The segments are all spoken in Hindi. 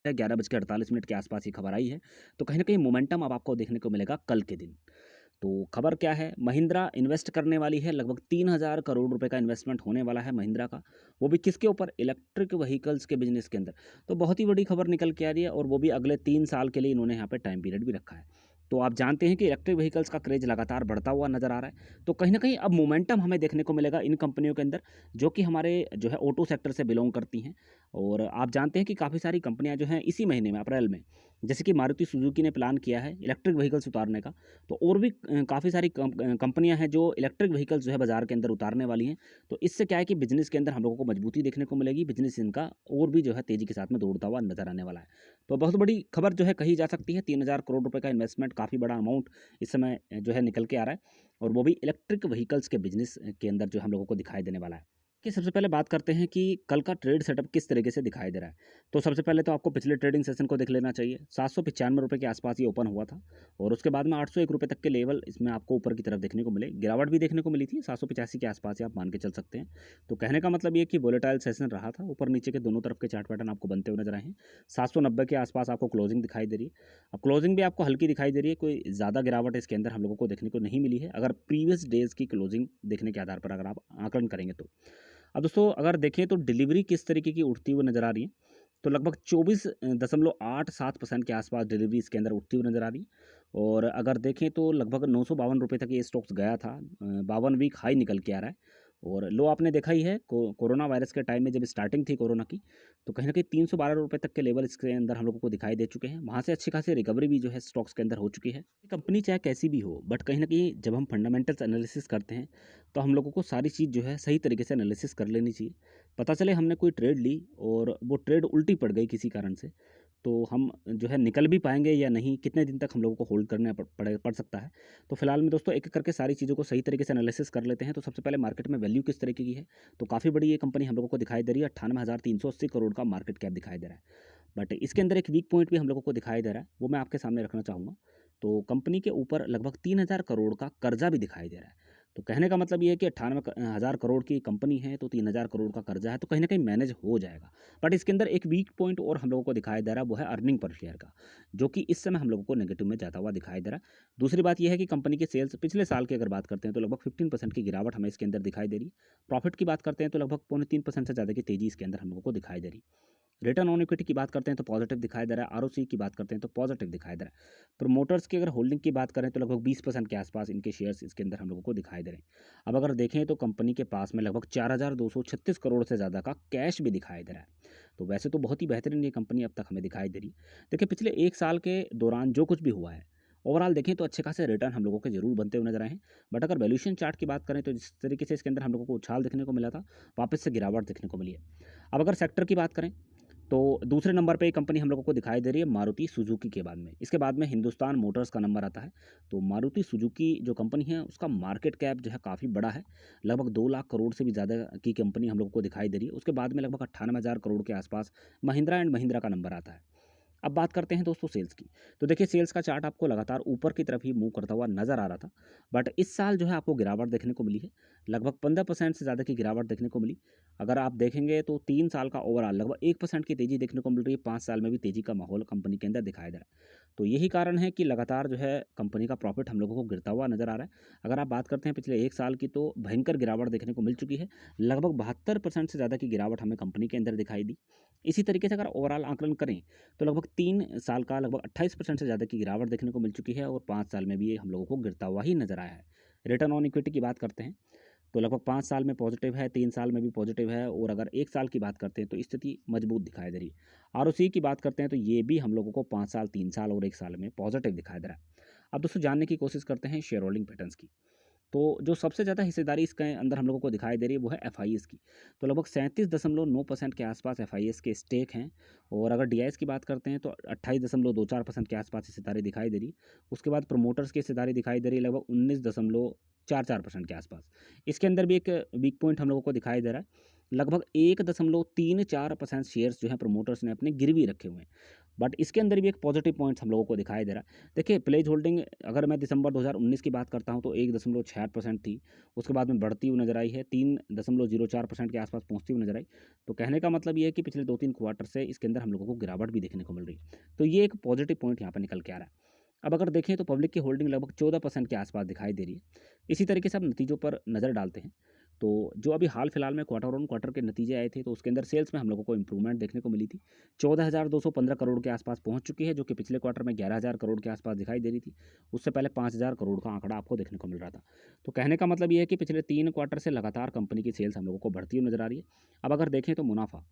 11:48 के आसपास ये खबर आई है। तो कहीं न कहीं मोमेंटम अब आपको देखने को मिलेगा कल के दिन। तो खबर क्या है? महिंद्रा इन्वेस्ट करने वाली है, लगभग 3000 करोड़ रुपए का इन्वेस्टमेंट होने वाला है महिंद्रा का। वो भी किसके ऊपर? इलेक्ट्रिक व्हीकल्स के बिज़नेस के अंदर। तो बहुत ही बड़ी खबर निकल के आ रही है और वो भी अगले 3 साल के लिए इन्होंने यहाँ पे टाइम पीरियड भी रखा है। तो आप जानते हैं कि इलेक्ट्रिक व्हीकल्स का क्रेज़ लगातार बढ़ता हुआ नज़र आ रहा है। तो कहीं न कहीं अब मोमेंटम हमें देखने को मिलेगा इन कंपनियों के अंदर, जो कि हमारे जो है ऑटो सेक्टर से बिलॉन्ग करती हैं। और आप जानते हैं कि काफ़ी सारी कंपनियाँ जो हैं इसी महीने में अप्रैल में, जैसे कि मारुति सुजुकी ने प्लान किया है इलेक्ट्रिक व्हीकल्स उतारने का। तो और भी काफ़ी सारी कंपनियाँ हैं जो इलेक्ट्रिक व्हीकल्स जो है बाज़ार के अंदर उतारने वाली हैं। तो इससे क्या है कि बिज़नेस के अंदर हम लोगों को मजबूती देखने को मिलेगी, बिज़नेस इनका और भी जो है तेज़ी के साथ में दौड़ता हुआ नज़र आने वाला है। तो बहुत बड़ी खबर जो है कही जा सकती है, 3000 करोड़ रुपए का इन्वेस्टमेंट, काफ़ी बड़ा अमाउंट इस समय जो है निकल के आ रहा है और वो भी इलेक्ट्रिक व्हीकल्स के बिज़नेस के अंदर जो हम लोगों को दिखाई देने वाला है। कि सबसे पहले बात करते हैं कि कल का ट्रेड सेटअप किस तरीके से दिखाई दे रहा है। तो सबसे पहले तो आपको पिछले ट्रेडिंग सेशन को देख लेना चाहिए। 795 रुपये के आसपास ये ओपन हुआ था और उसके बाद में 801 रुपये तक के लेवल इसमें आपको ऊपर की तरफ देखने को मिले। गिरावट भी देखने को मिली थी 785 के आसपास, ही आप मान के चल सकते हैं। तो कहने का मतलब ये कि वोलेटाइल सेशन रहा था, ऊपर नीचे के दोनों तरफ के चार्ट पैटर्न आपको बनते हुए नजर आए हैं। 790 के आसपास आपको क्लोजिंग दिखाई दे रही है। अब क्लोजिंग भी आपको हल्की दिखाई दे रही है, कोई ज़्यादा गिरावट इसके अंदर हम लोगों को देखने को नहीं मिली है, अगर प्रीवियस डेज की क्लोजिंग देखने के आधार पर अगर आप आकलन करेंगे तो। अब दोस्तों अगर देखें तो डिलीवरी किस तरीके की उठती हुई नज़र आ रही है, तो लगभग 24.87% के आसपास डिलीवरी इसके अंदर उठती हुई नज़र आ रही है। और अगर देखें तो लगभग 952 रुपये तक ये स्टॉक्स गया था, 52 वीक हाई निकल के आ रहा है। और लो आपने देखा ही है, कोरोना वायरस के टाइम में जब स्टार्टिंग थी कोरोना की, तो कहीं ना कहीं 312 रुपये तक के लेवल इसके अंदर हम लोगों को दिखाई दे चुके हैं। वहाँ से अच्छी खासी रिकवरी भी जो है स्टॉक्स के अंदर हो चुकी है। कंपनी चाहे कैसी भी हो, बट कहीं ना कहीं जब हम फंडामेंटल्स एनालिसिस करते हैं तो हम लोगों को सारी चीज़ जो है सही तरीके से एनालिसिस कर लेनी चाहिए। पता चले हमने कोई ट्रेड ली और वो ट्रेड उल्टी पड़ गई किसी कारण से, तो हम जो है निकल भी पाएंगे या नहीं, कितने दिन तक हम लोगों को होल्ड करना पड़ सकता है। तो फिलहाल में दोस्तों एक एक करके सारी चीज़ों को सही तरीके से एनालिसिस कर लेते हैं। तो सबसे पहले मार्केट में वैल्यू किस तरीके की है, तो काफ़ी बड़ी ये कंपनी हम लोगों को दिखाई दे रही है। 98,380 करोड़ का मार्केट कैप दिखाई दे रहा है। बट इसके अंदर एक वीक पॉइंट भी हम लोगों को दिखाई दे रहा है, वो मैं आपके सामने रखना चाहूँगा। तो कंपनी के ऊपर लगभग 3000 करोड़ का कर्जा भी दिखाई दे रहा है। तो कहने का मतलब ये है कि 98,000 करोड़ की कंपनी है, तो 3000 करोड़ का कर्जा है, तो कहीं ना कहीं मैनेज हो जाएगा। बट इसके अंदर एक वीक पॉइंट और हम लोगों को दिखाई दे रहा है, वो है अर्निंग पर शेयर का, जो कि इस समय हम लोगों को नेगेटिव में जाता हुआ दिखाई दे रहा है। दूसरी बात यह है कि कंपनी के सेल्स पिछले साल की अगर बात करते हैं तो लगभग 15% की गिरावट हमें इसके अंदर दिखाई दे रही है। प्रॉफिट की बात करते हैं तो लगभग 3.25% से ज़्यादा की तेजी इसके अंदर हम लोगों को दिखाई दे रही है। रिटर्न ऑन इक्विटी की बात करते हैं तो पॉजिटिव दिखाई दे रहा है, आरओसी की बात करते हैं तो पॉजिटिव दिखाई दे रहा है। प्रमोटर्स की अगर होल्डिंग की बात करें तो लगभग 20% के आसपास इनके शेयर्स इसके अंदर हम लोगों को दिखाई दे रहे हैं। अब अगर देखें तो कंपनी के पास में लगभग 4236 करोड़ से ज़्यादा का कैश भी दिखाई दे रहा है। तो वैसे तो बहुत ही बेहतरीन ये कंपनी अब तक हमें दिखाई दे रही है। देखिए पिछले एक साल के दौरान जो कुछ भी हुआ है, ओवरऑल देखें तो अच्छे खासे रिटर्न हम लोगों के जरूर बनते हुए नजर आए हैं। बट अगर वैल्यूएशन चार्ट की बात करें तो जिस तरीके से इसके अंदर हम लोगों को उछाल देखने को मिला था, वापस से गिरावट देखने को मिली है। अब अगर सेक्टर की बात करें तो दूसरे नंबर पे ये कंपनी हम लोगों को दिखाई दे रही है मारुति सुजुकी के बाद में। इसके बाद में हिंदुस्तान मोटर्स का नंबर आता है। तो मारुति सुजुकी जो कंपनी है उसका मार्केट कैप जो है काफ़ी बड़ा है, लगभग 2 लाख करोड़ से भी ज़्यादा की कंपनी हम लोगों को दिखाई दे रही है। उसके बाद में लगभग 98,000 करोड़ के आसपास महिंद्रा एंड महिंद्रा का नंबर आता है। अब बात करते हैं दोस्तों सेल्स की। तो देखिए सेल्स का चार्ट आपको लगातार ऊपर की तरफ ही मूव करता हुआ नज़र आ रहा था। बट इस साल जो है आपको गिरावट देखने को मिली है, लगभग 15% से ज़्यादा की गिरावट देखने को मिली। अगर आप देखेंगे तो 3 साल का ओवरऑल लगभग 1% की तेज़ी देखने को मिल रही है, 5 साल में भी तेज़ी का माहौल कंपनी के अंदर दिखाई दे रहा है। तो यही कारण है कि लगातार जो है कंपनी का प्रॉफिट हम लोगों को गिरता हुआ नज़र आ रहा है। अगर आप बात करते हैं पिछले 1 साल की, तो भयंकर गिरावट देखने को मिल चुकी है, लगभग 72% से ज़्यादा की गिरावट हमें कंपनी के अंदर दिखाई दी। इसी तरीके से अगर ओवरऑल आकलन करें तो लगभग 3 साल का लगभग 28% से ज़्यादा की गिरावट देखने को मिल चुकी है और 5 साल में भी ये हम लोगों को गिरता हुआ ही नज़र आया है। रिटर्न ऑन इक्विटी की बात करते हैं तो लगभग 5 साल में पॉजिटिव है, 3 साल में भी पॉजिटिव है और अगर 1 साल की बात करते हैं तो स्थिति मजबूत दिखाई दे रही है। आरओसी की बात करते हैं तो ये भी हम लोगों को 5 साल, 3 साल और 1 साल में पॉजिटिव दिखाई दे रहा है। अब दोस्तों जानने की कोशिश करते हैं शेयर होल्डिंग पैटर्न्स की। तो जो सबसे ज़्यादा हिस्सेदारी इसके अंदर हम लोगों को दिखाई दे रही है वो है एफआईएस की। तो लगभग 37.9% के आसपास एफआईएस के स्टेक हैं। और अगर डीआईएस की बात करते हैं तो 28.24% के आसपास हिस्सेदारी दिखाई दे रही है। उसके बाद प्रमोटर्स की हिस्सेदारी दिखाई दे रही है लगभग 19.44% के आसपास। इसके अंदर भी एक वीक पॉइंट हम लोगों को दिखाई दे रहा है, लगभग 1.34% शेयर्स जो है प्रमोटर्स ने अपने गिरवी रखे हुए हैं। बट इसके अंदर भी एक पॉजिटिव पॉइंट्स हम लोगों को दिखाई दे रहा है। देखिए प्लेज होल्डिंग अगर मैं दिसंबर 2019 की बात करता हूं तो 1.66% थी, उसके बाद में बढ़ती हुई नजर आई है, 3.04% के आसपास पहुंचती हुई नजर आई। तो कहने का मतलब ये है कि पिछले 2-3 क्वार्टर से इसके अंदर अंदर हम लोगों को गिरावट भी देखने को मिल रही है। तो ये एक पॉजिटिव पॉइंट यहाँ पर निकल के आ रहा है। अब अगर देखें तो पब्लिक की होल्डिंग लगभग 14% के आसपास दिखाई दे रही है। इसी तरीके से अब नतीजों पर नज़र डालते हैं। तो जो अभी हाल फिलहाल में क्वार्टर ऑन क्वार्टर के नतीजे आए थे, तो उसके अंदर सेल्स में हम लोगों को इंप्रूवमेंट देखने को मिली थी। 14,215 करोड़ के आसपास पहुंच चुकी है, जो कि पिछले क्वार्टर में 11,000 करोड़ के आसपास दिखाई दे रही थी। उससे पहले 5,000 करोड़ का आंकड़ा आपको देखने को मिल रहा था। तो कहने का मतलब ये है कि पिछले 3 क्वार्टर से लगातार कंपनी की सेल्स हम लोगों को बढ़ती हुई नजर आ रही है। अब अगर देखें तो मुनाफा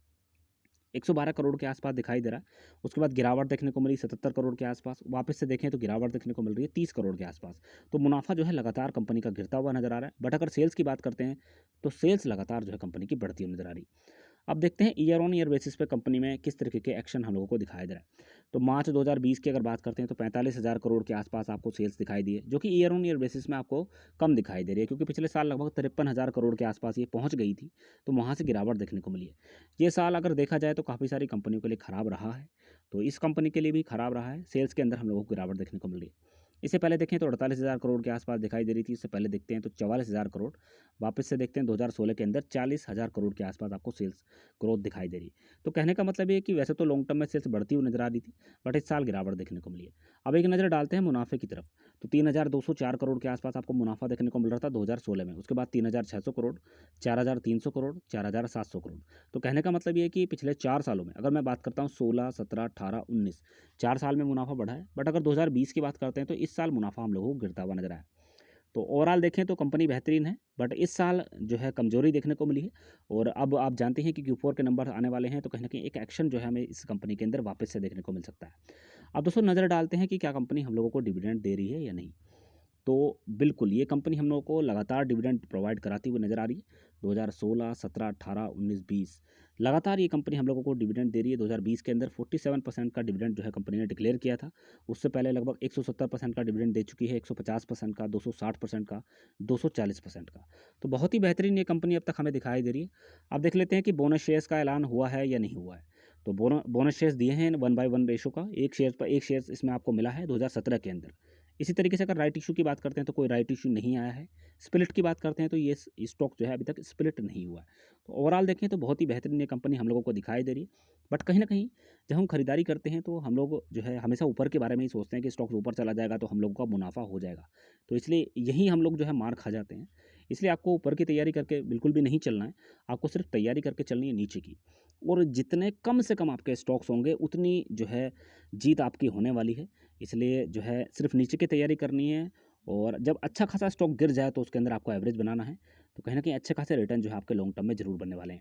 112 करोड़ के आसपास दिखाई दे रहा है। उसके बाद गिरावट देखने को मिली 77 करोड़ के आसपास। वापस से देखें तो गिरावट देखने को मिल रही है 30 करोड़ के आसपास। तो मुनाफा जो है लगातार कंपनी का गिरता हुआ नजर आ रहा है। बट अगर सेल्स की बात करते हैं तो सेल्स लगातार जो है कंपनी की बढ़ती हुई नजर आ रही है। अब देखते हैं ईयर ऑन ईयर बेसिस पे कंपनी में किस तरीके के एक्शन हम लोगों को दिखाई दे रहा है। तो मार्च 2020 की अगर बात करते हैं तो 45,000 करोड़ के आसपास आपको सेल्स दिखाई दी है, जो कि ईयर ऑन ईयर बेसिस में आपको कम दिखाई दे रही है, क्योंकि पिछले साल लगभग 53,000 करोड़ के आसपास ये पहुंच गई थी। तो वहाँ से गिरावट देखने को मिली है। ये साल अगर देखा जाए तो काफ़ी सारी कंपनियों के लिए ख़राब रहा है। तो इस कंपनी के लिए भी ख़राब रहा है। सेल्स के अंदर हम लोगों को गिरावट देखने को मिल रही है। इससे पहले देखें तो 48,000 करोड़ के आसपास दिखाई दे रही थी। इससे पहले देखते हैं तो 44,000 करोड़। वापस से देखते हैं 2016 के अंदर 40,000 करोड़ के आसपास आपको सेल्स ग्रोथ दिखाई दे रही है। तो कहने का मतलब ये है कि वैसे तो लॉन्ग टर्म में सेल्स बढ़ती हुई नजर आ रही थी, बट इस साल गिरावट देखने को मिली है। अब एक नज़र डालते हैं मुनाफे की तरफ। तो 3,204 करोड़ के आसपास आपको मुनाफा देखने को मिल रहा था 2016 में। उसके बाद 3,600 करोड़, 4,300 करोड़, 4,700 करोड़। तो कहने का मतलब ये है कि पिछले 4 सालों में अगर मैं बात करता हूँ 16, 17, 18, 19, 4 साल में मुनाफा बढ़ा है। बट अगर 2020 की बात करते हैं तो इस साल मुनाफा हम लोगों को गिरता हुआ नजर आया। तो ओवरऑल देखें तो कंपनी बेहतरीन है, बट इस साल जो है कमजोरी देखने को मिली है। और अब आप जानते हैं कि Q4 के नंबर आने वाले हैं, तो कहीं ना कहीं एक एक्शन जो है हमें इस कंपनी के अंदर वापस से देखने को मिल सकता है। अब दोस्तों नज़र डालते हैं कि क्या कंपनी हम लोगों को डिविडेंड दे रही है या नहीं। तो बिल्कुल ये कंपनी हम लोगों को लगातार डिविडेंड प्रोवाइड कराती हुई नज़र आ रही है। 2016, 17, 18, 19, 20 लगातार ये कंपनी हम लोगों को डिविडेंड दे रही है। 2020 के अंदर 47% का डिविडेंड जो है कंपनी ने डिक्लेयर किया था। उससे पहले लगभग 170% का डिविडेंड दे चुकी है, 150% का, 260% का, 240% का। तो बहुत ही बेहतरीन ये कंपनी अब तक हमें दिखाई दे रही है। अब देख लेते हैं कि बोनस शेयर्स का ऐलान हुआ है या नहीं हुआ है। तो बोनस शेयर्स दिए हैं 1/1 रेशो का, एक शेयर पर एक शेयर इसमें आपको मिला है 2017 के अंदर। इसी तरीके से अगर राइट इशू की बात करते हैं तो कोई राइट इशू नहीं आया है। स्प्लिट की बात करते हैं तो ये स्टॉक जो है अभी तक स्प्लिट नहीं हुआ है। तो ओवरऑल देखें तो बहुत ही बेहतरीन ये कंपनी हम लोगों को दिखाई दे रही है। बट कहीं ना कहीं जब हम खरीदारी करते हैं तो हम लोग जो है हमेशा ऊपर के बारे में ही सोचते हैं कि स्टॉक ऊपर चला जाएगा तो हम लोगों का मुनाफा हो जाएगा। तो इसलिए यही हम लोग जो है मार खा जाते हैं। इसलिए आपको ऊपर की तैयारी करके बिल्कुल भी नहीं चलना है। आपको सिर्फ तैयारी करके चलनी है नीचे की। और जितने कम से कम आपके स्टॉक्स होंगे उतनी जो है जीत आपकी होने वाली है। इसलिए जो है सिर्फ नीचे की तैयारी करनी है। और जब अच्छा खासा स्टॉक गिर जाए तो उसके अंदर आपको एवरेज बनाना है। तो कहीं ना कहीं अच्छे खासे रिटर्न जो है आपके लॉन्ग टर्म में जरूर बनने वाले हैं।